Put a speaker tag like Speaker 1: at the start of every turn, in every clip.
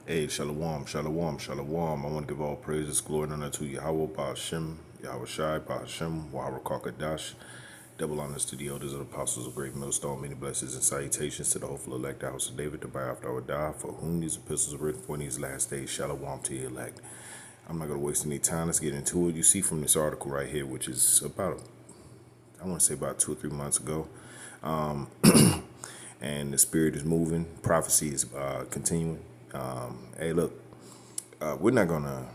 Speaker 1: Hey, shalom, shalom, shalom. I want to give all praises, glory, and honor to Yahweh, Ba'ashem, Yahweh Shai, Ba'ashem, Wahara Kakadash. Double honors to the elders and apostles of Great Millstone. Many blessings and salutations to the hopeful elect, the house of David, to buy after our die, for whom these epistles are written for in these last days. Shalom to the elect. I'm not going to waste any time. Let's get into it. You see from this article right here, which is about, I want to say about 2 or 3 months ago. And the spirit is moving. Prophecy is continuing. Hey, look, we're not gonna,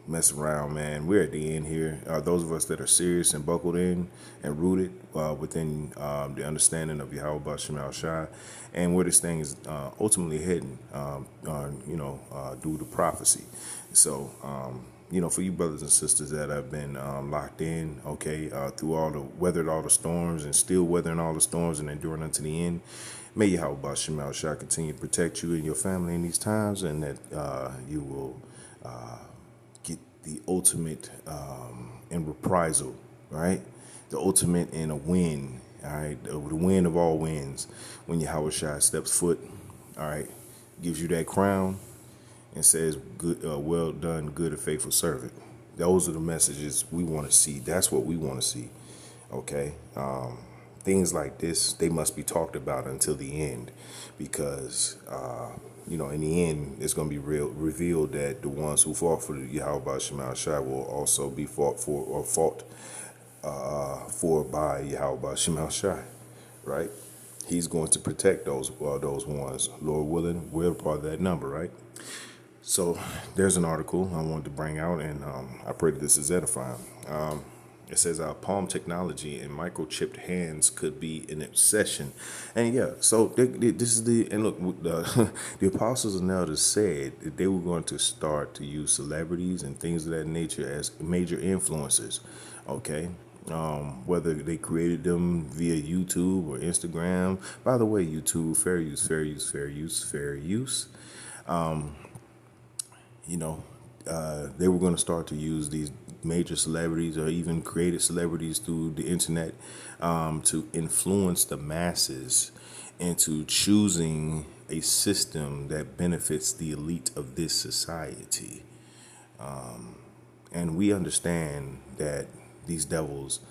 Speaker 1: mess around, man. We're at the end here. Those of us that are serious and buckled in and rooted within the understanding of Yahweh Bashem Shai and where this thing is ultimately heading, due to prophecy. So, for you brothers and sisters that have been locked in, okay, weathered all the storms and still weathering all the storms and enduring unto the end, may Yahweh Bashem Shai continue to protect you and your family in these times, and that you will get the ultimate in reprisal, right? The ultimate in a win, all right? The win of all wins when Yahweh Shai steps foot, all right? Gives you that crown and says, "Good, well done, good and faithful servant." Those are the messages we want to see. That's what we want to see, okay? Things like this, they must be talked about until the end, because in the end, it's going to be revealed that the ones who fought for the Yahweh Shema Shai will also be fought for by Yahweh Shema Shai, right? He's going to protect those ones. Lord willing, we're part of that number, right? So there's an article I wanted to bring out, and I pray that this is edifying. It says palm technology and microchipped hands could be an obsession. And yeah, so this is and look, the apostles and elders said that they were going to start to use celebrities and things of that nature as major influencers, okay? Whether they created them via YouTube or Instagram. By the way, YouTube, fair use, fair use, fair use, fair use. They were going to start to use these major celebrities or even created celebrities through the internet to influence the masses into choosing a system that benefits the elite of this society. And we understand that these devils,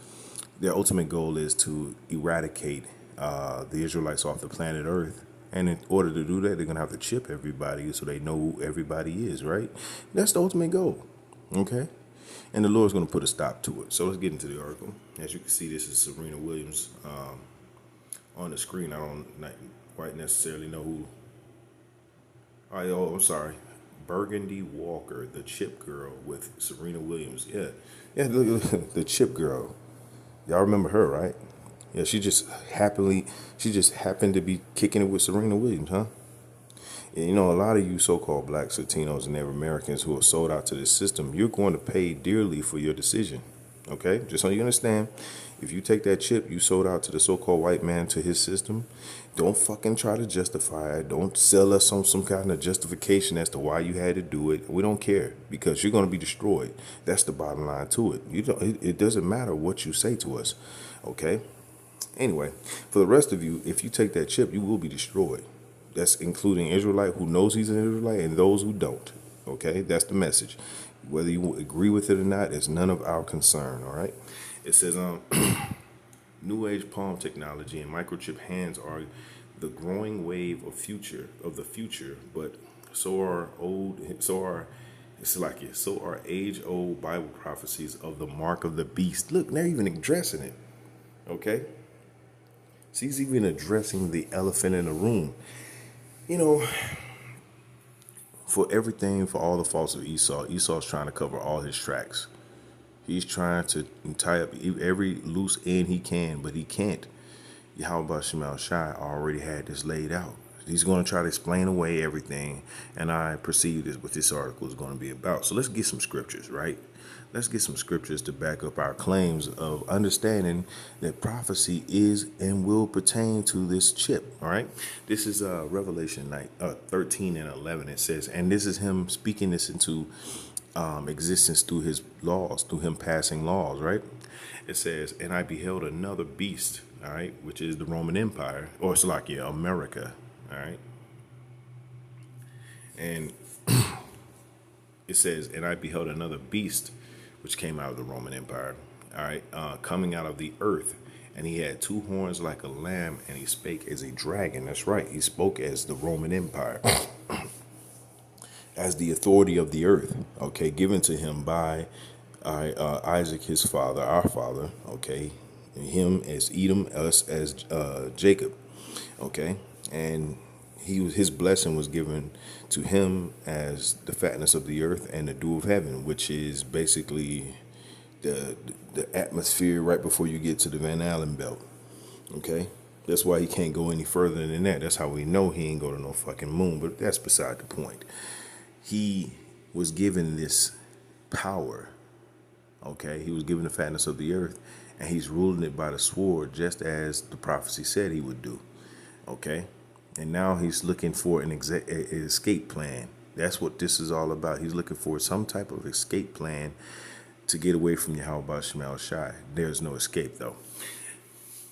Speaker 1: their ultimate goal is to eradicate the Israelites off the planet Earth. And in order to do that, they're going to have to chip everybody so they know who everybody is, right? That's the ultimate goal, okay? And the Lord's going to put a stop to it. So let's get into the article. As you can see, this is Serena Williams on the screen. I don't quite necessarily know who. I'm sorry. Burgundy Walker, the chip girl with Serena Williams. Yeah, look, the chip girl. Y'all remember her, right? Yeah, she just happened to be kicking it with Serena Williams, huh? And, a lot of you so-called blacks, Latinos, and Native Americans who are sold out to this system, you're going to pay dearly for your decision, okay? Just so you understand, if you take that chip, you sold out to the so-called white man, to his system, don't fucking try to justify it. Don't sell us on some kind of justification as to why you had to do it. We don't care, because you're going to be destroyed. That's the bottom line to it. It doesn't matter what you say to us, okay? Anyway, for the rest of you, if you take that chip, you will be destroyed. That's including Israelite who knows he's an Israelite and those who don't. Okay, that's the message. Whether you agree with it or not is none of our concern. All right. It says, new age palm technology and microchip hands are the growing wave of the future, but so are age-old Bible prophecies of the mark of the beast. Look, they're even addressing it. Okay. She's even addressing the elephant in the room. For all the faults of Esau's trying to cover all his tracks. He's trying to tie up every loose end he can, but he can't. Yahweh Shemal Shai already had this laid out. He's going to try to explain away everything, and I perceive this what this article is going to be about. So let's get some scriptures, right? Let's get some scriptures to back up our claims of understanding that prophecy is and will pertain to this chip, all right? This is Revelation 13 and 11. It says, and this is him speaking this into existence through his laws, through him passing laws, right? It says, and I beheld another beast, all right, which is the Roman Empire, or America, all right? And it says, and I beheld another beast, which came out of the Roman Empire, all right, coming out of the earth. And he had two horns like a lamb, and he spake as a dragon. That's right. He spoke as the Roman Empire, as the authority of the earth, okay, given to him by Isaac, his father, our father, okay, him as Edom, us as Jacob, okay, and his blessing was given to him as the fatness of the earth and the dew of heaven, which is basically the atmosphere right before you get to the Van Allen belt, okay. That's why he can't go any further than that. That's how we know he ain't go to no fucking moon, but that's beside the point. He was given this power, okay? He was given the fatness of the earth, and he's ruling it by the sword, just as the prophecy said he would do, okay? And now he's looking for an escape plan. That's what this is all about. He's looking for some type of escape plan to get away from Yahweh Shemel Shai. There's no escape, though.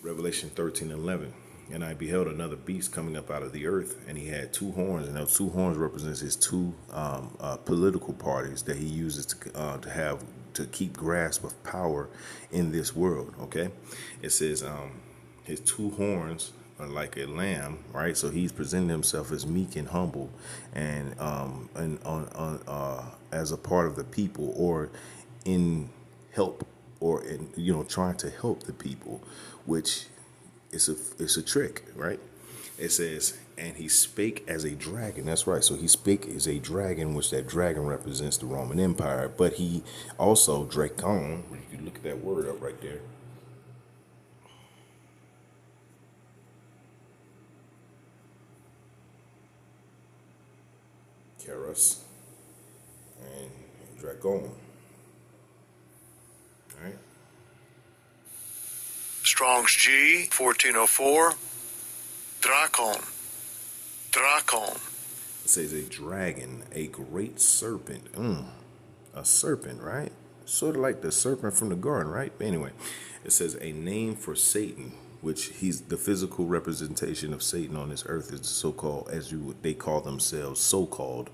Speaker 1: Revelation 13:11. And I beheld another beast coming up out of the earth, and he had two horns, and those two horns represents his two political parties that he uses to keep grasp of power in this world. Okay, it says his two horns are like a lamb, right? So he's presenting himself as meek and humble, and as a part of the people, or in help, or in trying to help the people, which. It's a trick, right? It says, and he spake as a dragon. That's right. So he spake as a dragon, which that dragon represents the Roman Empire. But he also, Dracon, you can look at that word up right there. Keros and Dracon. All right.
Speaker 2: Strong's G, 1404. Drakon.
Speaker 1: It says a dragon, a great serpent. A serpent, right? Sort of like the serpent from the garden, right? But anyway, it says a name for Satan, which he's the physical representation of Satan on this earth is the so-called, they call themselves, so-called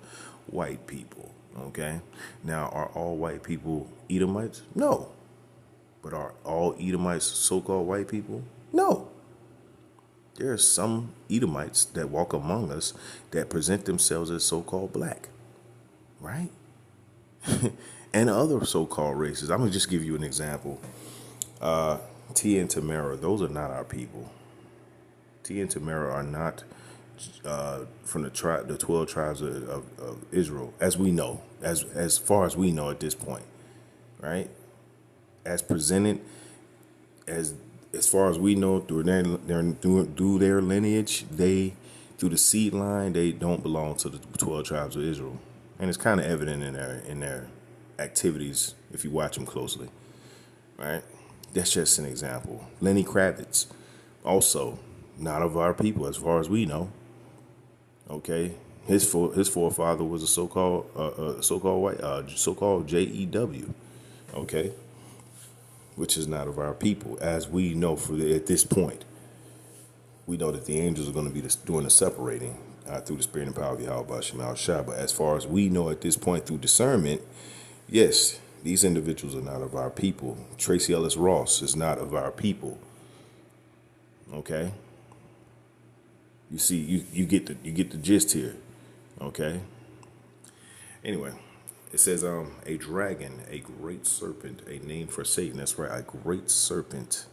Speaker 1: white people. Okay. Now, are all white people Edomites? No. But are all Edomites so-called white people? No. There are some Edomites that walk among us that present themselves as so-called black, right? And other so-called races. I'm going to just give you an example. T and Tamara, those are not our people. T and Tamara are not from the 12 tribes of Israel, as we know, as far as we know at this point, right? As presented, as far as we know, through their lineage, through the seed line, they don't belong to the 12 tribes of Israel, and it's kind of evident in their activities if you watch them closely, right? That's just an example. Lenny Kravitz, also not of our people, as far as we know. Okay, his forefather was a so-called white, so-called JEW. Okay. Which is not of our people, as we know at this point. We know that the angels are going to be doing the separating through the spirit and power of Yahweh Shemel Shai. But as far as we know at this point through discernment, yes, these individuals are not of our people. Tracy Ellis Ross is not of our people. Okay, you see, you get the gist here. Okay. Anyway. It says, a dragon, a great serpent, a name for Satan. That's right, a great serpent.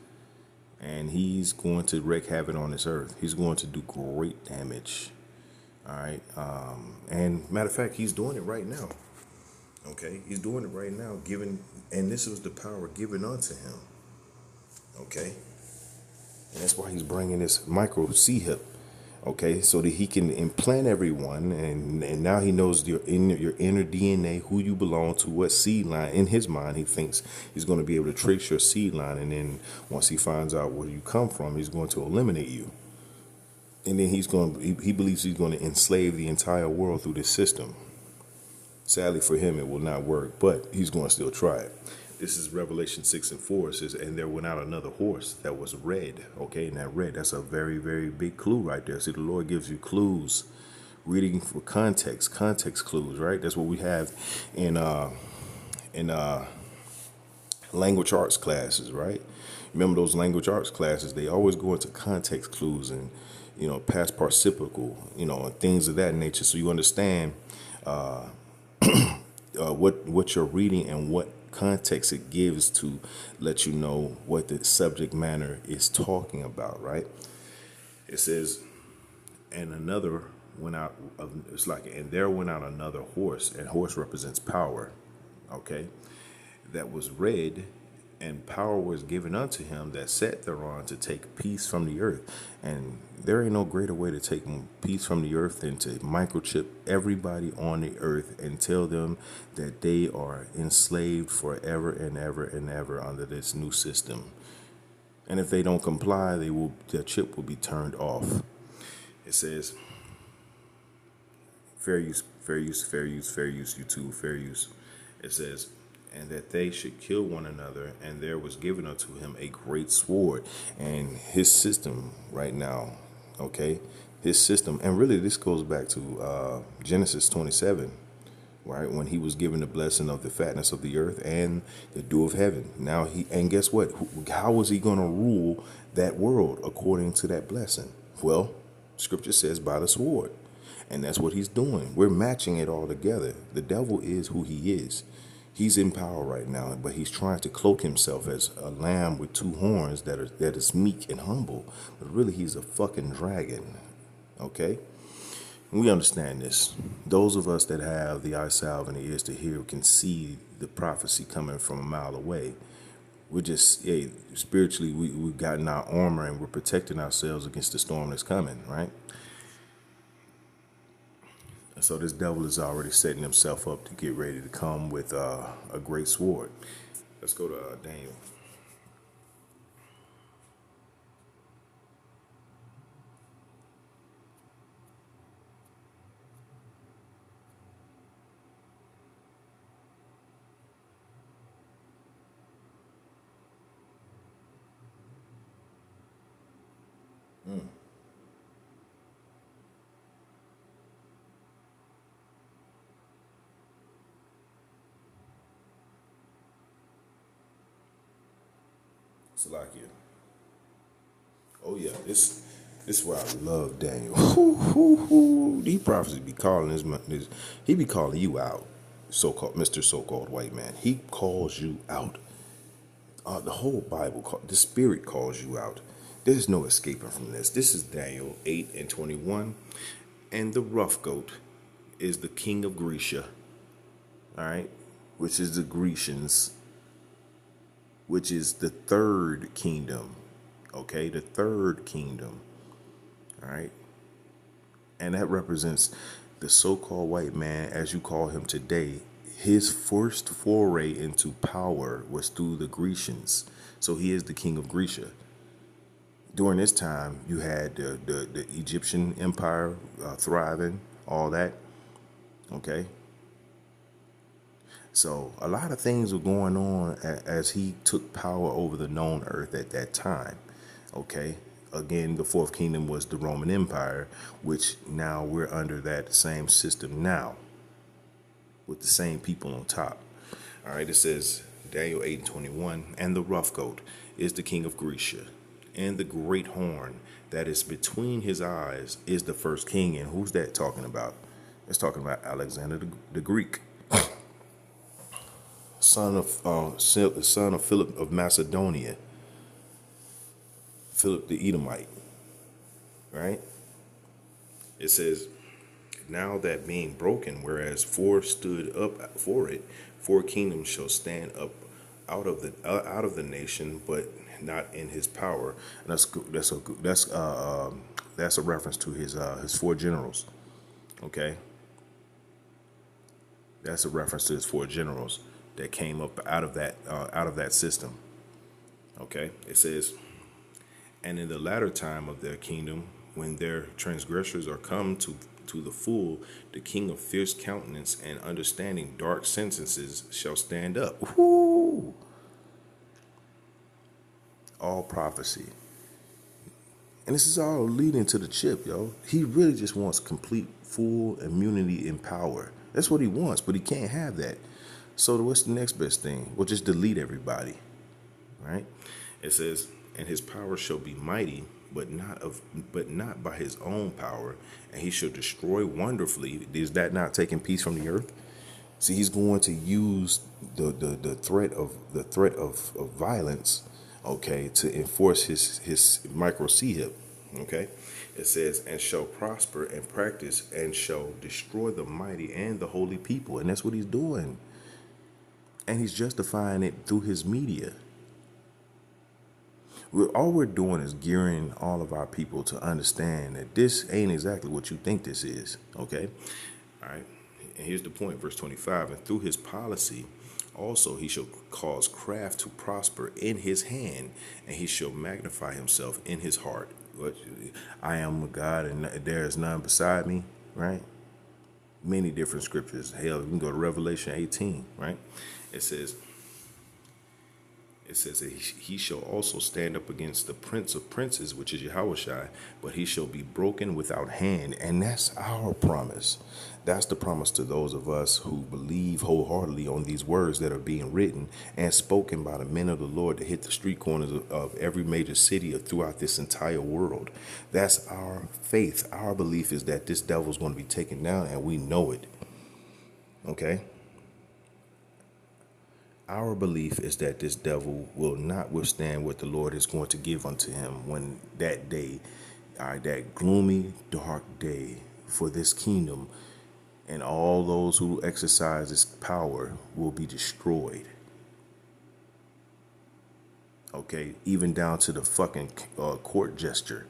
Speaker 1: And he's going to wreak havoc on this earth. He's going to do great damage. All right. And matter of fact, he's doing it right now. Okay. He's doing it right now, and this was the power given unto him. Okay. And that's why he's bringing this micro C-hip. Okay, so that he can implant everyone, and now he knows your inner DNA, who you belong to, what seed line. In his mind, he thinks he's going to be able to trace your seed line, and then once he finds out where you come from, he's going to eliminate you. And then he believes he's going to enslave the entire world through this system. Sadly for him, it will not work, but he's going to still try it. This is Revelation 6:4. It says, and there went out another horse that was red. Okay, and that red, that's a very, very big clue right there. See, the Lord gives you clues reading for context clues, right? That's what we have in in language arts classes, right? Remember those language arts classes? They always go into context clues and past participle, and things of that nature, so you understand what you're reading and what context it gives to let you know what the subject matter is talking about, right? It says, and another went out of, it's like, and there went out another horse, and horse represents power, okay? That was red, and power was given unto him that sat thereon to take peace from the earth. And there ain't no greater way to take peace from the earth than to microchip everybody on the earth and tell them that they are enslaved forever and ever and ever under this new system. And if they don't comply, their chip will be turned off. It says, fair use, fair use, fair use, fair use, you too, fair use. It says, and that they should kill one another, and there was given unto him a great sword. And his system right now, okay, his system, and really this goes back to Genesis 27, right, when he was given the blessing of the fatness of the earth and the dew of heaven. Now and guess what? How was he going to rule that world according to that blessing? Well, Scripture says by the sword. And that's what he's doing. We're matching it all together. The devil is who he is. He's in power right now, but he's trying to cloak himself as a lamb with two horns that is meek and humble. But really, he's a fucking dragon. Okay? And we understand this. Those of us that have the eye salve and the ears to hear can see the prophecy coming from a mile away. We're just, spiritually, we've gotten our armor and we're protecting ourselves against the storm that's coming, right? So this devil is already setting himself up to get ready to come with a great sword. Let's go to Daniel. Salakia. Oh yeah, this is why I love Daniel. These prophets be calling his he be calling you out, so-called Mr. So-called white man. He calls you out. The whole Bible, the Spirit calls you out. There's no escaping from this. This is Daniel 8:21, and the rough goat is the king of Grecia. All right, which is the Grecians, which is the third kingdom. Okay, the third kingdom. All right. And that represents the so-called white man, as you call him today. His first foray into power was through the Grecians. So he is the king of Grecia. During this time, you had the Egyptian empire thriving, all that. Okay. So a lot of things were going on as he took power over the known earth at that time. Okay. Again, the fourth kingdom was the Roman Empire, which now we're under that same system now with the same people on top. All right. It says Daniel 8:21, and the rough goat is the king of Grecia, and the great horn that is between his eyes is the first king. And who's that talking about? It's talking about Alexander the Greek. Son of Philip of Macedonia, Philip the Edomite, right? It says, now that being broken, whereas four stood up for it, four kingdoms shall stand up out of the nation, but not in his power. And that's a reference to his four generals. Okay, that's a reference to his four generals that came up out of that system. Okay, it says, and in the latter time of their kingdom, when their transgressors are come to the full, the king of fierce countenance and understanding dark sentences shall stand up. Woo! All prophecy. And this is all leading to the chip, yo. He really just wants complete, full immunity and power. That's what he wants, but he can't have that. So what's the next best thing? Well, just delete everybody, right? It says, and his power shall be mighty, but not by his own power, and he shall destroy wonderfully. Is that not taking peace from the earth? See, he's going to use the threat of violence, okay, to enforce his micro C hip. Okay. It says, and shall prosper and practice and shall destroy the mighty and the holy people. And that's what he's doing. And he's justifying it through his media. All we're doing is gearing all of our people to understand that this ain't exactly what you think this is. Okay. All right. And here's the point, verse 25. And through his policy, also he shall cause craft to prosper in his hand, and he shall magnify himself in his heart. I am a God, and there is none beside me, right? Many different scriptures. Hell, you can go to Revelation 18, right? It says that he shall also stand up against the prince of princes, which is Yahushua, but he shall be broken without hand. And that's our promise. That's the promise to those of us who believe wholeheartedly on these words that are being written and spoken by the men of the Lord to hit the street corners of every major city throughout this entire world. That's our faith. Our belief is that this devil is going to be taken down, and we know it. Okay? Our belief is that this devil will not withstand what the Lord is going to give unto him when that day, that gloomy, dark day for this kingdom, and all those who exercise its power will be destroyed. Okay, even down to the fucking court gesture.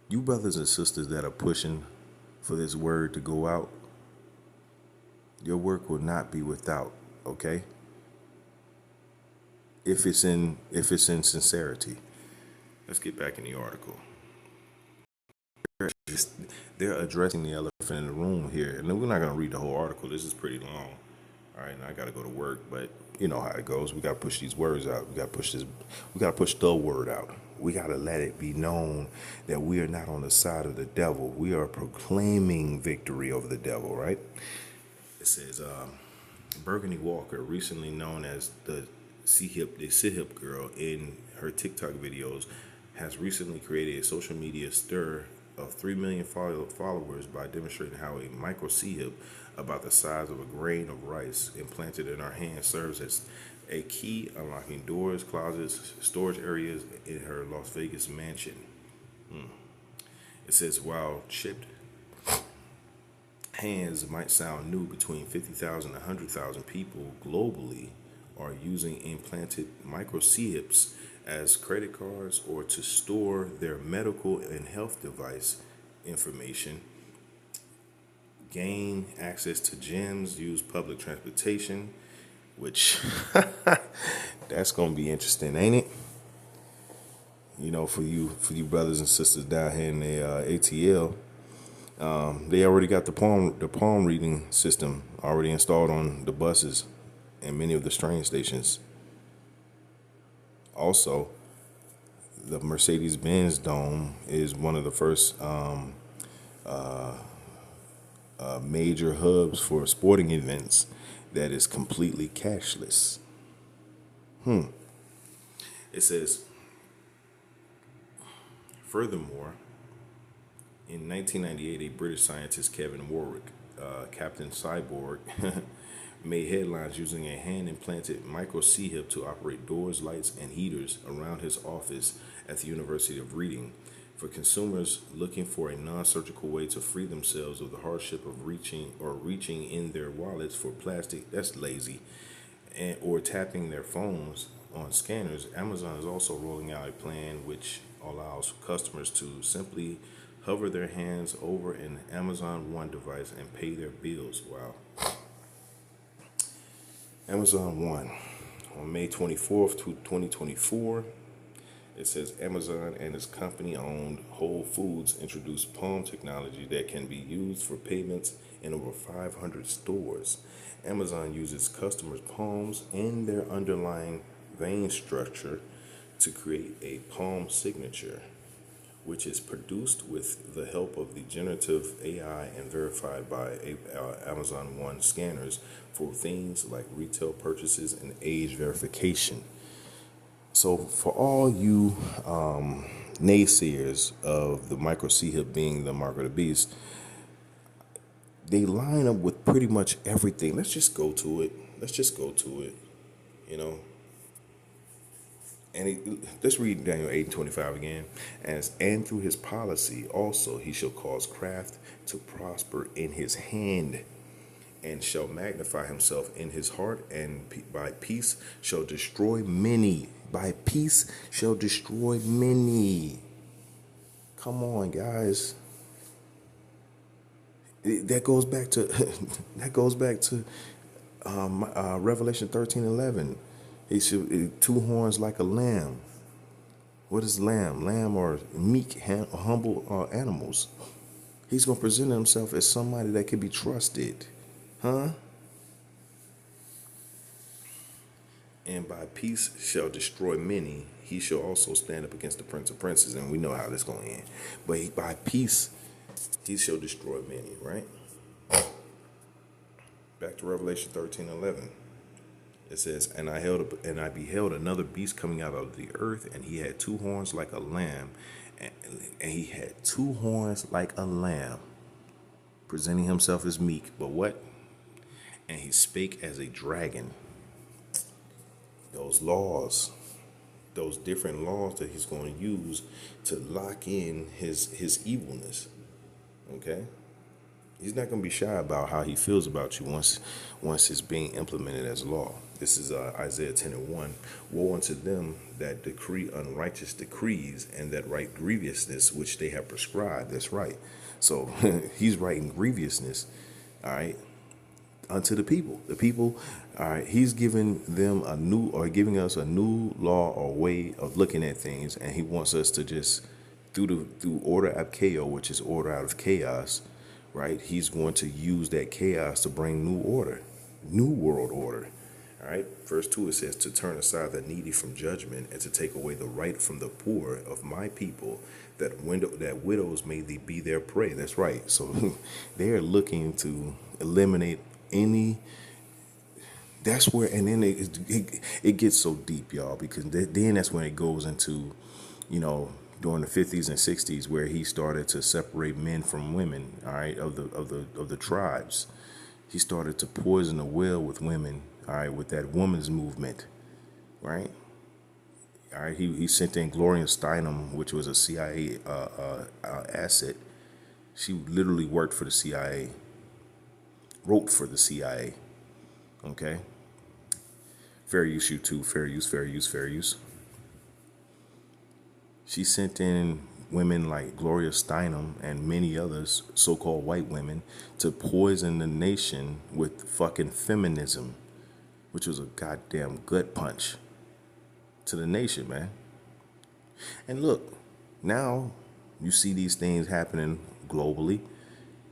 Speaker 1: You brothers and sisters that are pushing for this word to go out, your work will not be without, okay? If it's in sincerity. Let's get back in the article. They're addressing the elephant in the room here, and we're not gonna read the whole article. This is pretty long. All right, and I gotta go to work, but you know how it goes. We gotta push these words out. We gotta push the word out. We gotta let it be known that we are not on the side of the devil. We are proclaiming victory over the devil, right? It says, Burgundy Walker, recently known as the sit-hip girl in her TikTok videos, has recently created a social media stir of 3 million followers by demonstrating how a micro C-hip about the size of a grain of rice implanted in our hand serves as a key unlocking doors, closets, storage areas in her Las Vegas mansion. It says, while chipped hands might sound new, between 50,000 and 100,000 people globally are using implanted micro C-hips as credit cards or to store their medical and health device information, gain access to gyms, use public transportation, which that's going to be interesting, ain't it? You know, for you brothers and sisters down here in the ATL. They already got the palm reading system already installed on the buses and many of the train stations. Also, the Mercedes-Benz Dome is one of the first major hubs for sporting events that is completely cashless. It says, furthermore, in 1998, a British scientist, Kevin Warwick, Captain Cyborg, made headlines using a hand-implanted micro C-hip to operate doors, lights, and heaters around his office at the University of Reading. For consumers looking for a non-surgical way to free themselves of the hardship of reaching in their wallets for plastic, that's lazy, or tapping their phones on scanners, Amazon is also rolling out a plan which allows customers to simply hover their hands over an Amazon One device and pay their bills. Wow. Amazon One. On May 24th, 2024, it says Amazon and its company-owned Whole Foods introduced palm technology that can be used for payments in over 500 stores. Amazon uses customers' palms and their underlying vein structure to create a palm signature, which is produced with the help of the generative AI and verified by Amazon One scanners for things like retail purchases and age verification. So, for all you naysayers of the micro C hip being the mark of the beast, they line up with pretty much everything. Let's just go to it. You know. Let's read Daniel 8:25 again. And through his policy also he shall cause craft to prosper in his hand, and shall magnify himself in his heart, and by peace shall destroy many. By peace shall destroy many. Come on, guys. That goes back to Revelation 13:11. He should two horns like a lamb. What is lamb? Lamb are meek, humble animals. He's gonna present himself as somebody that can be trusted, huh? And by peace shall destroy many. He shall also stand up against the prince of princes, and we know how this gonna end. But by peace, he shall destroy many. Right? Back to Revelation 13:11. It says, and I beheld another beast coming out of the earth, and he had two horns like a lamb, and he had two horns like a lamb, presenting himself as meek. But what? And he spake as a dragon. Those laws, those different laws that he's going to use to lock in his evilness. Okay? He's not going to be shy about how he feels about you once it's being implemented as law. This is Isaiah 10:1. Woe unto them that decree unrighteous decrees, and that write grievousness which they have prescribed. That's right. So he's writing grievousness, all right, unto the people. The people, all right, he's giving them giving us a new law or way of looking at things, and he wants us to just, through order ab chaos, which is order out of chaos, right? He's going to use that chaos to bring new order, new world order. All right. Verse 2, it says, to turn aside the needy from judgment, and to take away the right from the poor of my people, that widows may be their prey. That's right. So they're looking to eliminate any. That's where, and then it gets so deep, y'all, because then that's when it goes into, during the 50s and 60s, where he started to separate men from women, all right, of the tribes. He started to poison the well with women, all right, with that woman's movement, right? All right, he sent in Gloria Steinem, which was a CIA asset. She literally worked for the CIA, wrote for the CIA, okay? Fair use, you too, fair use, fair use, fair use. She sent in women like Gloria Steinem and many others, so-called white women, to poison the nation with fucking feminism, which was a goddamn gut punch to the nation, man. And look, now you see these things happening globally.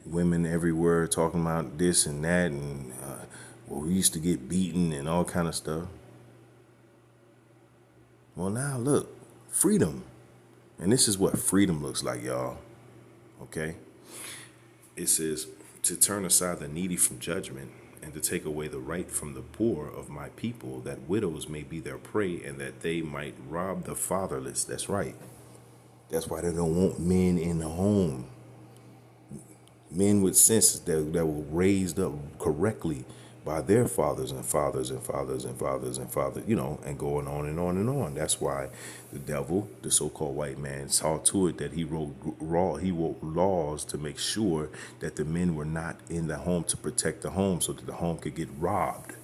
Speaker 1: Women everywhere talking about this and that, and we used to get beaten and all kind of stuff. Well, now look, freedom. And this is what freedom looks like, y'all. Okay? It says, to turn aside the needy from judgment, and to take away the right from the poor of my people, that widows may be their prey, and that they might rob the fatherless. That's right. That's why they don't want men in the home. Men with senses that were raised up correctly by their fathers and fathers and fathers and fathers and fathers, and going on and on and on. That's why the devil, the so-called white man, saw to it that he wrote laws to make sure that the men were not in the home, to protect the home, so that the home could get robbed.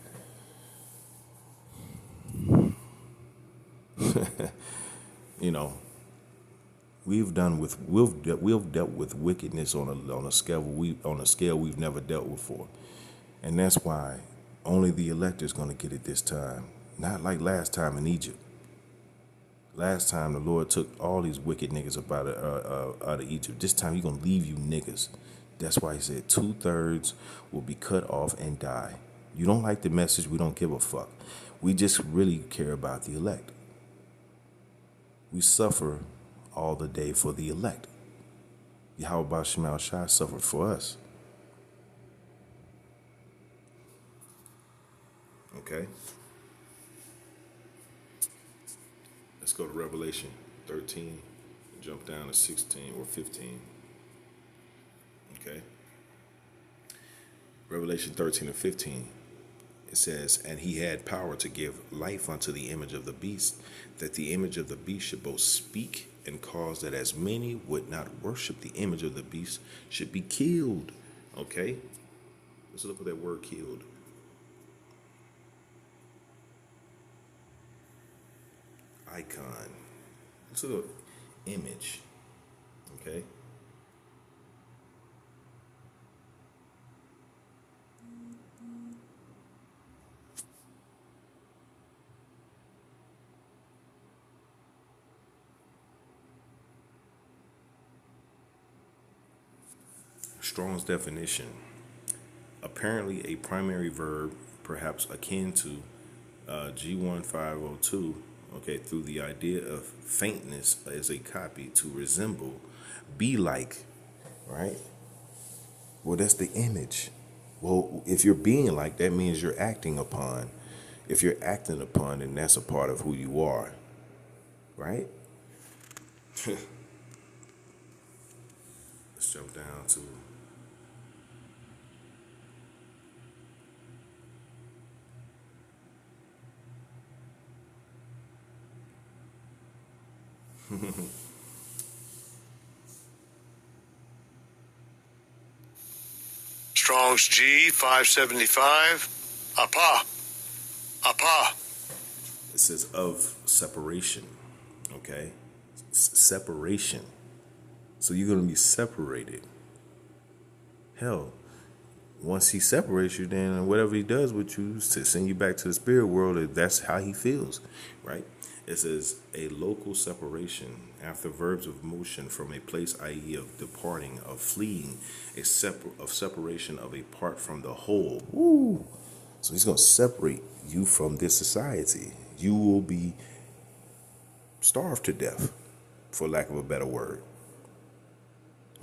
Speaker 1: We've dealt with wickedness on a scale we've never dealt with before. And that's why only the elect is going to get it this time. Not like last time in Egypt. Last time the Lord took all these wicked niggas up out of Egypt. This time he's going to leave you niggas. That's why he said 2/3 will be cut off and die. You don't like the message, we don't give a fuck. We just really care about the elect. We suffer all the day for the elect. Yahweh Bashim Shai suffered for us. Okay. Let's go to Revelation 13, jump down to 16 or 15. Okay. Revelation 13 and 15. It says, and he had power to give life unto the image of the beast, that the image of the beast should both speak and cause that as many would not worship the image of the beast should be killed. Okay? Let's look at that word killed. Icon. Let's look at image. Okay? Strong's definition. Apparently a primary verb, perhaps akin to G1502, okay, through the idea of faintness as a copy to resemble, be like, right? Well, that's the image. Well, if you're being like, that means you're acting upon. If you're acting upon, then that's a part of who you are, right? Let's jump down to
Speaker 2: Strong's G 575. Apa. Apa.
Speaker 1: it says of separation, okay? Separation. So you're going to be separated. Hell, once he separates you, then whatever he does with you to send you back to the spirit world, that's how he feels, right? It says a local separation after verbs of motion from a place, i.e. of departing, of fleeing, of separation of a part from the whole. Woo! So he's going to separate you from this society. You will be starved to death, for lack of a better word.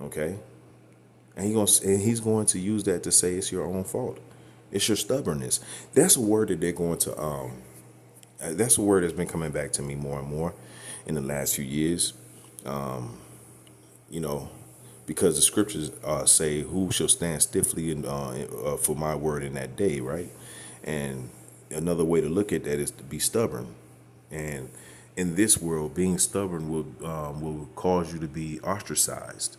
Speaker 1: Okay? And he's going to use that to say it's your own fault. It's your stubbornness. That's a word that they're going to that's a word that's been coming back to me more and more in the last few years. You know, because the scriptures say, "Who shall stand stiffly for my word in that day?" Right? And another way to look at that is to be stubborn. And in this world, being stubborn will cause you to be ostracized.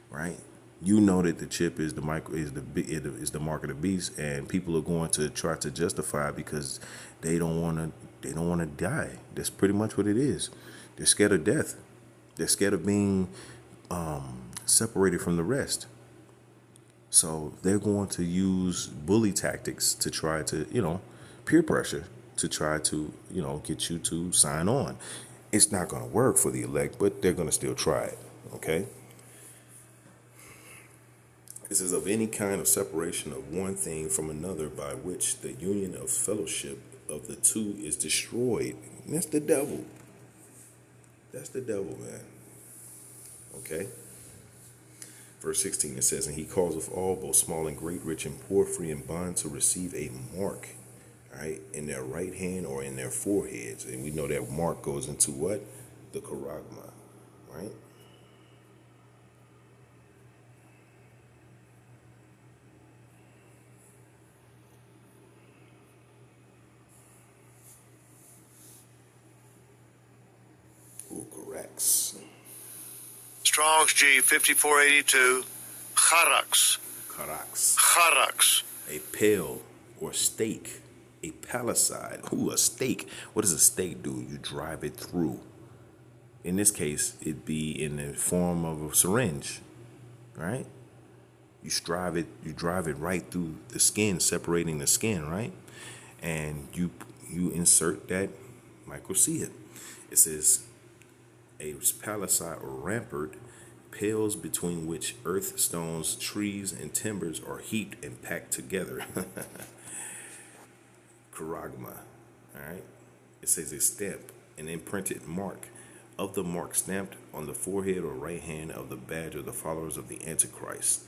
Speaker 1: Right? You know that the chip is the mark of the beast, and people are going to try to justify it because they don't want to die. That's pretty much what it is. They're scared of death. They're scared of being separated from the rest. So they're going to use bully tactics to try to, peer pressure to try to, get you to sign on. It's not going to work for the elect, but they're going to still try it. Okay. This is of any kind of separation of one thing from another by which the union of fellowship of the two is destroyed. And that's the devil. That's the devil, man. Okay? Verse 16, it says, and he causeth all, both small and great, rich and poor, free and bond, to receive a mark, right, in their right hand or in their foreheads. And we know that mark goes into what? The charagma, right? Corrects.
Speaker 2: Strong's G 5482. Charax.
Speaker 1: Caracas.
Speaker 2: Charax.
Speaker 1: A pale or stake. A palicide. Ooh, a stake. What does a stake do? You drive it through. In this case, it'd be in the form of a syringe, right? You drive it right through the skin, separating the skin, right? And you insert that microseed. It says a palicide or rampart, pales between which earth, stones, trees, and timbers are heaped and packed together. Charagma, all right? It says a stamp, an imprinted mark of the mark stamped on the forehead or right hand of the badge of the followers of the Antichrist.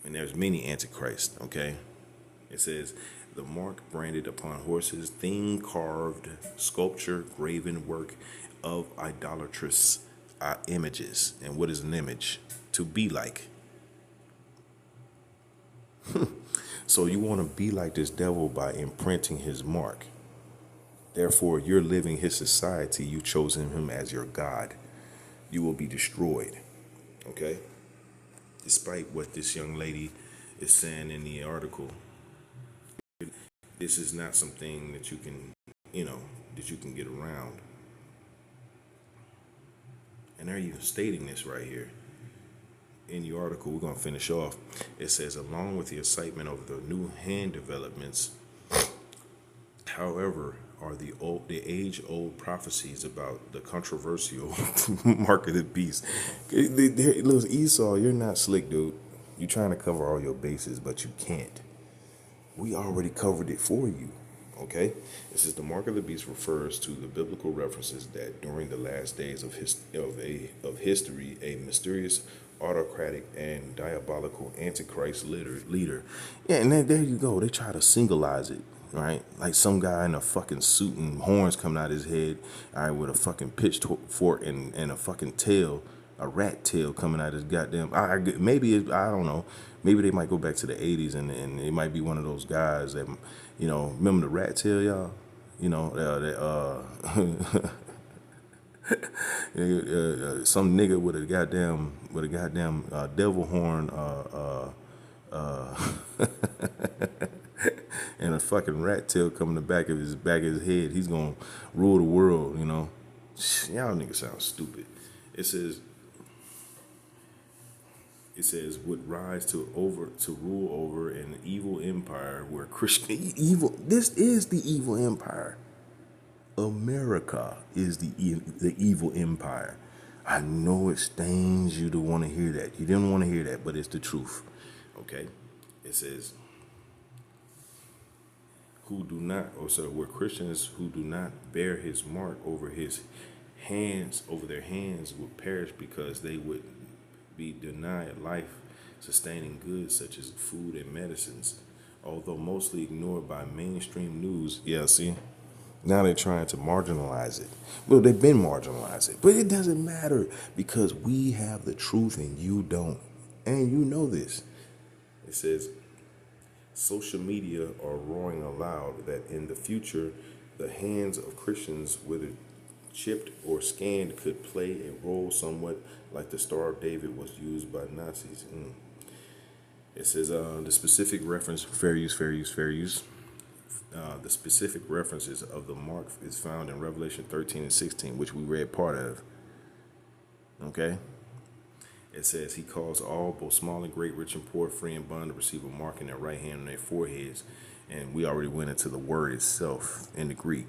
Speaker 1: And there's many Antichrists, okay? It says, the mark branded upon horses, theme carved, sculpture, graven work of idolatrous images. And what is an image? To be like. So you want to be like this devil by imprinting his mark. Therefore, you're living his society. You've chosen him as your God. You will be destroyed. Okay? Despite what this young lady is saying in the article, this is not something that you can, that you can get around. And they're even stating this right here. In the article, we're going to finish off. It says, along with the excitement of the new hand developments, however, are the age-old prophecies about the controversial mark of the beast. Look, Esau, you're not slick, dude. You're trying to cover all your bases, but you can't. We already covered it for you. Okay? It says the mark of the beast refers to the biblical references that during the last days of history, a mysterious, autocratic, and diabolical antichrist leader. Yeah, and then there you go. They try to singleize it. Right, like some guy in a fucking suit and horns coming out his head, all right, with a fucking pitchfork and a fucking tail, a rat tail coming out his goddamn. Maybe I don't know. Maybe they might go back to the '80s and it might be one of those guys that, remember the rat tail, y'all? Some nigga with a goddamn devil horn, and a fucking rat tail coming the back of his head. He's gonna rule the world, Y'all niggas sound stupid. It says would rise to rule over an evil empire where Christian evil. This is the evil empire. America is the evil empire. I know it stings you to want to hear that. You didn't want to hear that, but it's the truth. Okay? It says we're Christians who do not bear his mark over their hands would perish because they would be denied life-sustaining goods such as food and medicines, although mostly ignored by mainstream news. Yeah, see? Now they're trying to marginalize it. Well, they've been marginalizing, but it doesn't matter because we have the truth and you don't. And you know this. It says, social media are roaring aloud that in the future, the hands of Christians, whether chipped or scanned, could play a role somewhat like the Star of David was used by Nazis. It says the specific reference, fair use. The specific references of the mark is found in Revelation 13 and 16, which we read part of. Okay? It says, he calls all, both small and great, rich and poor, free and bond, to receive a mark in their right hand and their foreheads. And we already went into the word itself in the Greek.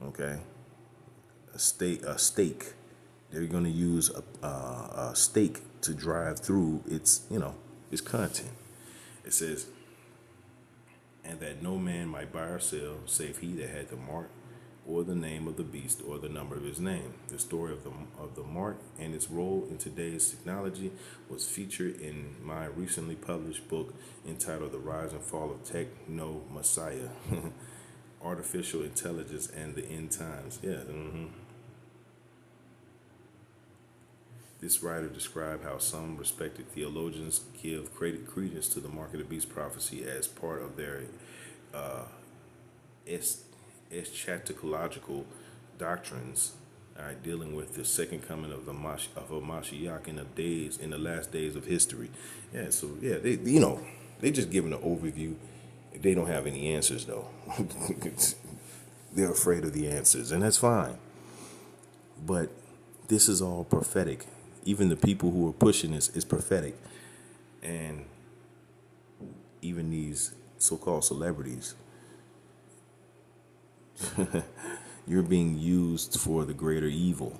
Speaker 1: Okay? A stake. They're going to use a stake to drive through its content. It says, and that no man might buy or sell, save he that had the mark, or the name of the beast, or the number of his name. The story of the mark and its role in today's technology was featured in my recently published book entitled The Rise and Fall of Techno Messiah, Artificial Intelligence and the End Times. Yeah. This writer described how some respected theologians give credence to the mark of the beast prophecy as part of their eschatological doctrines, dealing with the second coming of a Mashiach in the last days of history. Yeah, so yeah, they just giving an overview. They don't have any answers though. They're afraid of the answers, and that's fine. But this is all prophetic. Even the people who are pushing this is prophetic. And even these so-called celebrities, you're being used for the greater evil.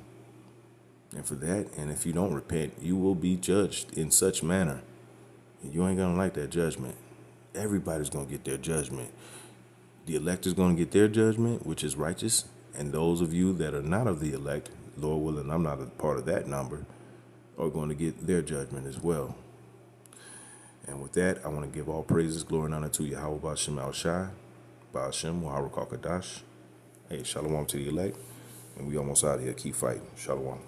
Speaker 1: And for that, and if you don't repent, you will be judged in such manner. You ain't gonna like that judgment. Everybody's gonna get their judgment. The elect is gonna get their judgment, which is righteous. And those of you that are not of the elect, Lord willing, I'm not a part of that number, are going to get their judgment as well. And with that, I want to give all praises, glory, and honor to Yahweh Ba'ashem Al Shai, Ba'ashem Wahara Kakadash. Hey, shalom to the elect. And we almost out of here. Keep fighting. Shalom.